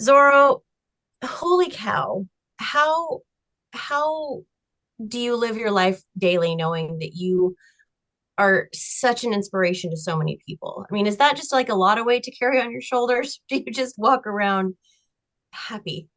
Zorro, holy cow. How how do you live your life daily knowing that you are such an inspiration to so many people? I mean, is that just like a lot of weight to carry on your shoulders? Do you just walk around happy?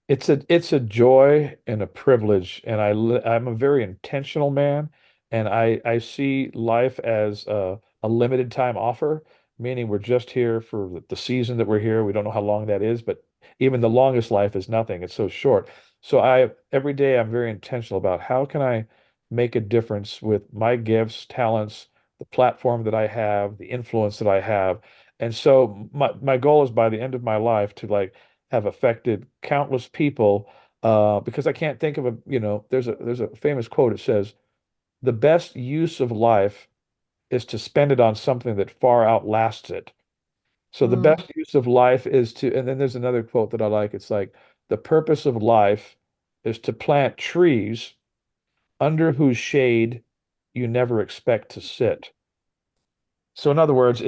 It's a joy and a privilege, and I'm a very intentional man, and I see life as a limited time offer, meaning we're just here for the season that we're here. We don't know how long that is, but even the longest life is nothing. It's so short. So I every day I'm very intentional about how can I make a difference with my gifts, talents, the platform that I have, the influence that I have. And so my goal is by the end of my life to like have affected countless people because I can't think of there's a famous quote. It says, "The best use of life is to spend it on something that far outlasts it." So the Mm. best use of life is to, and then there's another quote that I like. It's like, "The purpose of life is to plant trees under whose shade you never expect to sit." So in other words,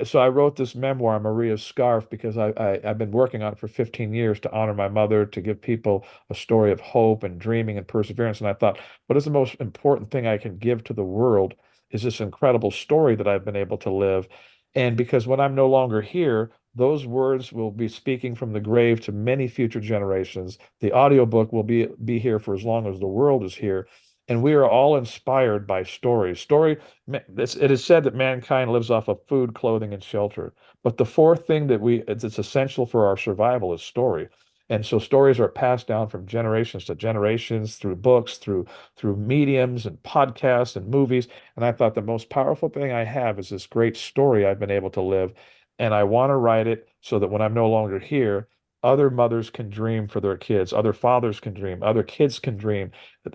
so I wrote this memoir, Maria's Scarf, because I've been working on it for 15 years to honor my mother, to give people a story of hope and dreaming and perseverance. And I thought, what is the most important thing I can give to the world is this incredible story that I've been able to live. And because when I'm no longer here, those words will be speaking from the grave to many future generations. The audiobook will be here for as long as the world is here. And we are all inspired by stories. It is said that mankind lives off of food, clothing, and shelter. But the fourth thing it's essential for our survival is story. And so stories are passed down from generations to generations through books, through mediums and podcasts and movies. And I thought the most powerful thing I have is this great story I've been able to live. And I want to write it so that when I'm no longer here, other mothers can dream for their kids, other fathers can dream, other kids can dream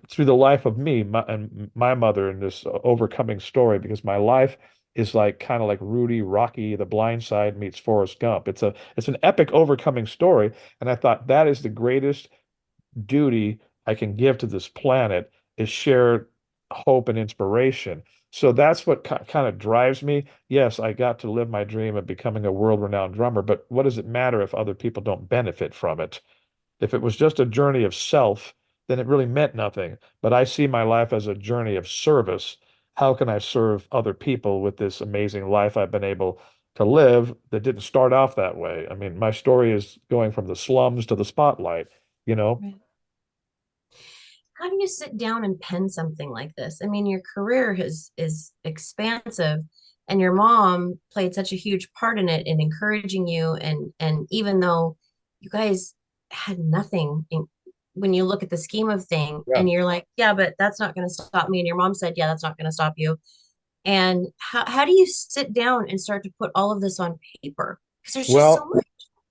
through the life of me and my mother in this overcoming story, because my life is like kind of like Rudy, Rocky, The Blind Side meets Forrest Gump. It's an epic overcoming story, and I thought that is the greatest duty I can give to this planet is share hope and inspiration. So that's what kind of drives me. Yes, I got to live my dream of becoming a world-renowned drummer, but what does it matter if other people don't benefit from it? If it was just a journey of self, then it really meant nothing. But I see my life as a journey of service. How can I serve other people with this amazing life I've been able to live that didn't start off that way? I mean, my story is going from the slums to the spotlight, you know? Right. How do you sit down and pen something like this? I mean, your career is expansive, and your mom played such a huge part in it in encouraging you. And even though you guys had nothing when you look at the scheme of thing, Yeah. and you're like, yeah, but that's not going to stop me. And your mom said, yeah, that's not going to stop you. And how do you sit down and start to put all of this on paper? Because there's just so Well, much.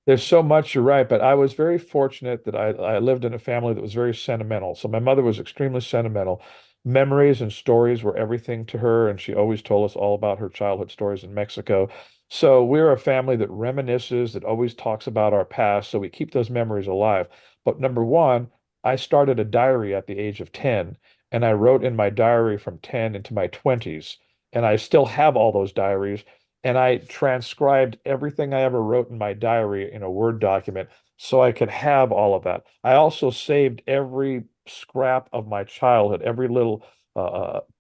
there's so much, you're right, but I was very fortunate that I lived in a family that was very sentimental. So my mother was extremely sentimental. Memories and stories were everything to her, and she always told us all about her childhood stories in Mexico. So we're a family that reminisces, that always talks about our past, so we keep those memories alive. But number one, I started a diary at the age of 10, and I wrote in my diary from 10 into my 20s, and I still have all those diaries, and I transcribed everything I ever wrote in my diary in a Word document so I could have all of that. I also saved every scrap of my childhood, every little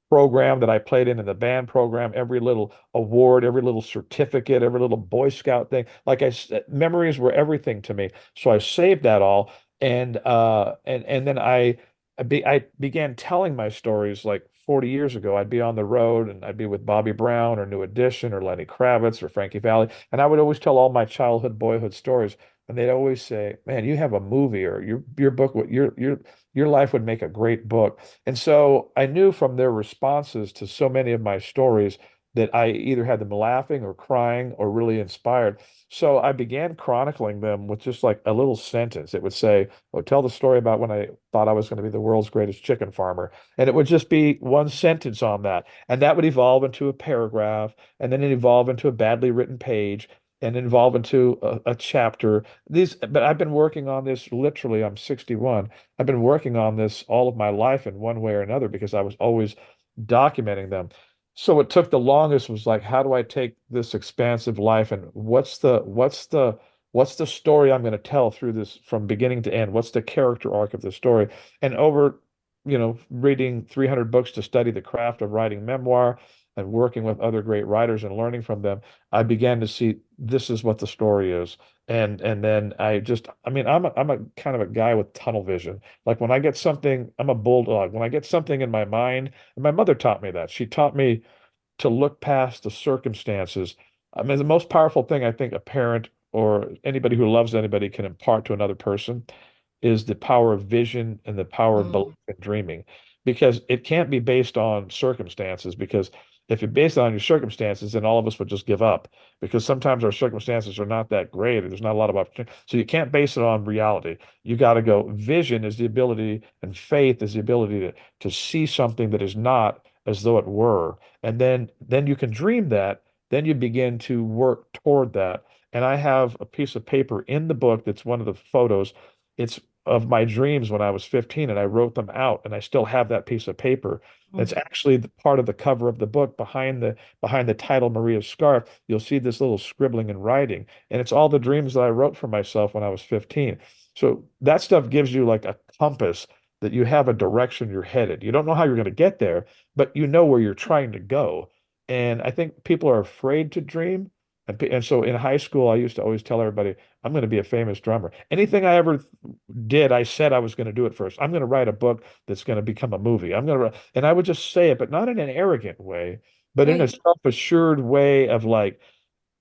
program that I played in the band program, every little award, every little certificate, every little Boy Scout thing. Memories were everything to me. So I saved that all, and then I began telling my stories like 40 years ago. I'd be on the road and I'd be with Bobby Brown or New Edition or Lenny Kravitz or Frankie Valli, and I would always tell all my childhood, boyhood stories. And they'd always say, "Man, you have a movie, or your book, your life would make a great book." And so I knew from their responses to so many of my stories that I either had them laughing or crying or really inspired. So I began chronicling them with just like a little sentence. It would say, "Oh, tell the story about when I thought I was going to be the world's greatest chicken farmer." And it would just be one sentence on that. And that would evolve into a paragraph, and then it evolve into a badly written page, and evolve into a chapter. But I've been working on this literally, I'm 61. I've been working on this all of my life in one way or another because I was always documenting them. So what took the longest was like, how do I take this expansive life and what's the what's the story I'm going to tell through this from beginning to end? What's the character arc of the story? And over, reading 300 books to study the craft of writing memoir and working with other great writers and learning from them, I began to see this is what the story is. And then I mean, I'm a kind of a guy with tunnel vision. Like when I get something, I'm a bulldog. When I get something in my mind, and my mother taught me that. She taught me to look past the circumstances. I mean, the most powerful thing I think a parent or anybody who loves anybody can impart to another person is the power of vision and the power of belief Mm, and dreaming. Because it can't be based on circumstances, because if it's based on your circumstances, then all of us would just give up. Because sometimes our circumstances are not that great, or there's not a lot of opportunity. So you can't base it on reality. You got to go. Vision is the ability, and faith is the ability to see something that is not as though it were. And then you can dream that, then you begin to work toward that. And I have a piece of paper in the book that's one of the photos. It's of my dreams when I was 15, and I wrote them out, and I still have that piece of paper. It's mm. actually the part of the cover of the book behind the title Maria's Scarf. You'll see this little scribbling and writing, and it's all the dreams that I wrote for myself when I was 15. So that stuff gives you like a compass that you have a direction you're headed. You don't know how you're going to get there, but you know where you're trying to go. And I think people are afraid to dream. And so in high school, I used to always tell everybody, I'm going to be a famous drummer. Anything I ever did, I said I was going to do it first. I'm going to write a book that's going to become a movie. And I would just say it, but not in an arrogant way, but in a Right. self-assured way of like,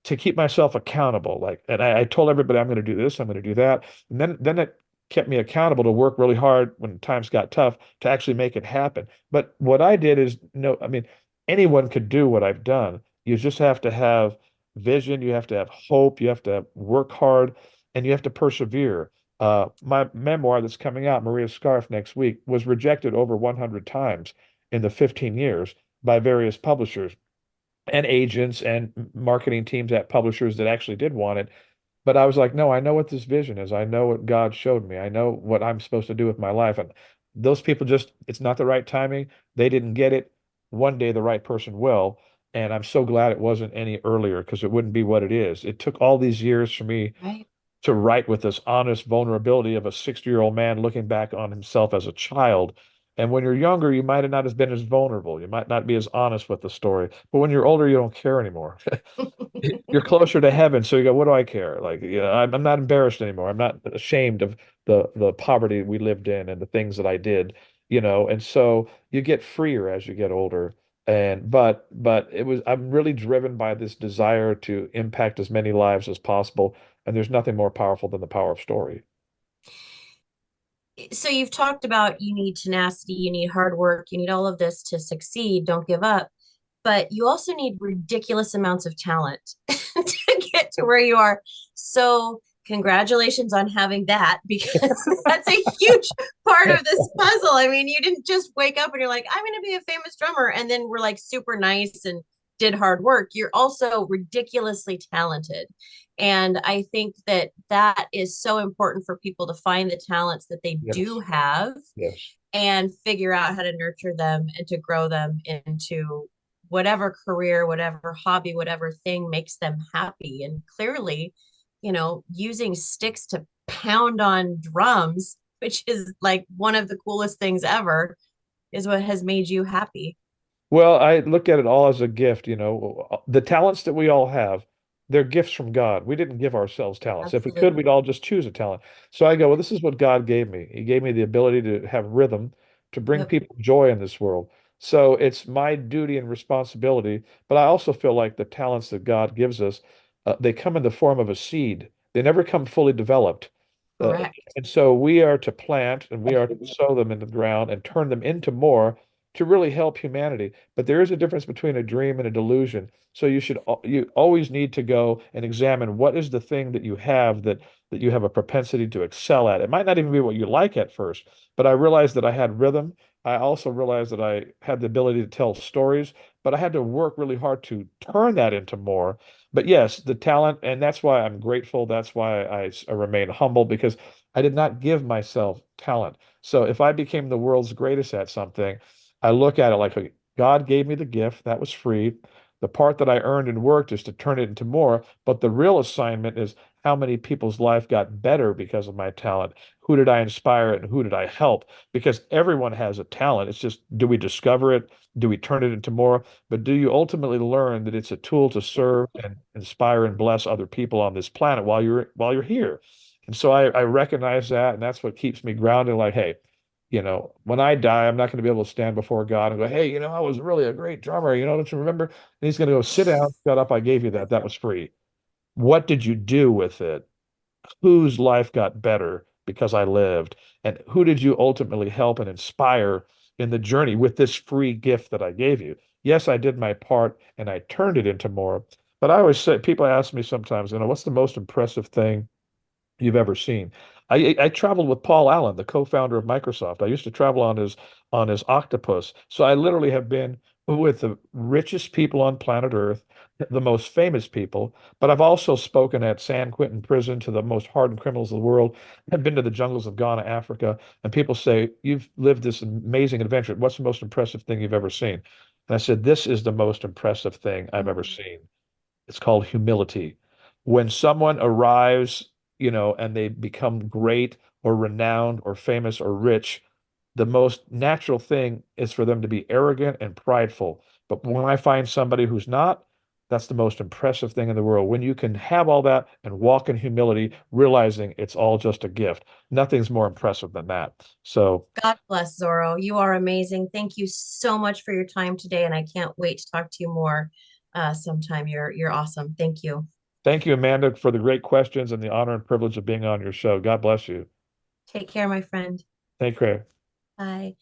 to keep myself accountable. Like, and I told everybody I'm going to do this, I'm going to do that. And then it kept me accountable to work really hard when times got tough to actually make it happen. But what I did is no, I mean, anyone could do what I've done. You just have to have vision, you have to have hope, you have to work hard, and you have to persevere. My memoir that's coming out, Maria's Scarf, next week, was rejected over 100 times in the 15 years by various publishers and agents and marketing teams at publishers that actually did want it. But I was like, no, I know what this vision is. I know what God showed me. I know what I'm supposed to do with my life. And those people just, it's not the right timing. They didn't get it. One day the right person will. And I'm so glad it wasn't any earlier because it wouldn't be what it is. It took all these years for me Right. to write with this honest vulnerability of a 60-year-old man looking back on himself as a child. And when you're younger, you might have not have been as vulnerable. You might not be as honest with the story. But when you're older, you don't care anymore. You're closer to heaven, so you go, what do I care? Like, I'm not embarrassed anymore. I'm not ashamed of the poverty we lived in and the things that I did, and so you get freer as you get older. And but I'm really driven by this desire to impact as many lives as possible. And there's nothing more powerful than the power of story. So you've talked about you need tenacity, you need hard work, you need all of this to succeed. Don't give up. But you also need ridiculous amounts of talent to get to where you are. So congratulations on having that because that's a huge part of this puzzle. I mean, you didn't just wake up and you're like, I'm going to be a famous drummer. And then we're like super nice and did hard work. You're also ridiculously talented. And I think that that is so important for people to find the talents that they do Yes, have yes. and figure out how to nurture them and to grow them into whatever career, whatever hobby, whatever thing makes them happy. And clearly, using sticks to pound on drums, which is like one of the coolest things ever, is what has made you happy. Well, I look at it all as a gift, the talents that we all have, they're gifts from God. We didn't give ourselves talents. If we could, we'd Absolutely. all just choose a talent. So I go, well, this is what God gave me. He gave me the ability to have rhythm, to bring Yep. people joy in this world. So it's my duty and responsibility. But I also feel like the talents that God gives us, they come in the form of a seed. They never come fully developed. Uh, Correct. and so we are to plant and we are to sow them in the ground and turn them into more to really help humanity. But there is a difference between a dream and a delusion. So you always need to go and examine what is the thing that you have that you have a propensity to excel at. It might not even be what you like at first, but I realized that I had rhythm. I also realized that I had the ability to tell stories, but I had to work really hard to turn that into more. But yes, the talent, and that's why I'm grateful. That's why I remain humble because I did not give myself talent. So if I became the world's greatest at something, I look at it like okay, God gave me the gift, that was free. The part that I earned and worked is to turn it into more. But the real assignment is how many people's life got better because of my talent. Who did I inspire and who did I help? Because everyone has a talent. It's just, do we discover it? Do we turn it into more? But do you ultimately learn that it's a tool to serve and inspire and bless other people on this planet while you're here? And so I recognize that, and that's what keeps me grounded. Like, hey, when I die, I'm not going to be able to stand before God and go, hey, I was really a great drummer. Don't you remember? And he's going to go, sit down, shut up. I gave you that. That was free. What did you do with it? Whose life got better because I lived? And who did you ultimately help and inspire in the journey with this free gift that I gave you? Yes, I did my part and I turned it into more. But I always say, people ask me sometimes, what's the most impressive thing you've ever seen? I traveled with Paul Allen, the co-founder of Microsoft. I used to travel on his Octopus. So I literally have been with the richest people on planet Earth, the most famous people, but I've also spoken at San Quentin prison to the most hardened criminals of the world. I've been to the jungles of Ghana, Africa, and people say, you've lived this amazing adventure. What's the most impressive thing you've ever seen? And I said, this is the most impressive thing I've ever seen. It's called humility. When someone arrives, and they become great or renowned or famous or rich, the most natural thing is for them to be arrogant and prideful. But when I find somebody who's not, that's the most impressive thing in the world. When you can have all that and walk in humility, realizing it's all just a gift. Nothing's more impressive than that. So God bless, Zoro. You are amazing. Thank you so much for your time today, and I can't wait to talk to you more sometime. You're awesome. Thank you. thank you, Amanda, for the great questions and the honor and privilege of being on your show. God bless you. Take care, my friend. Thank you, Craig. Bye.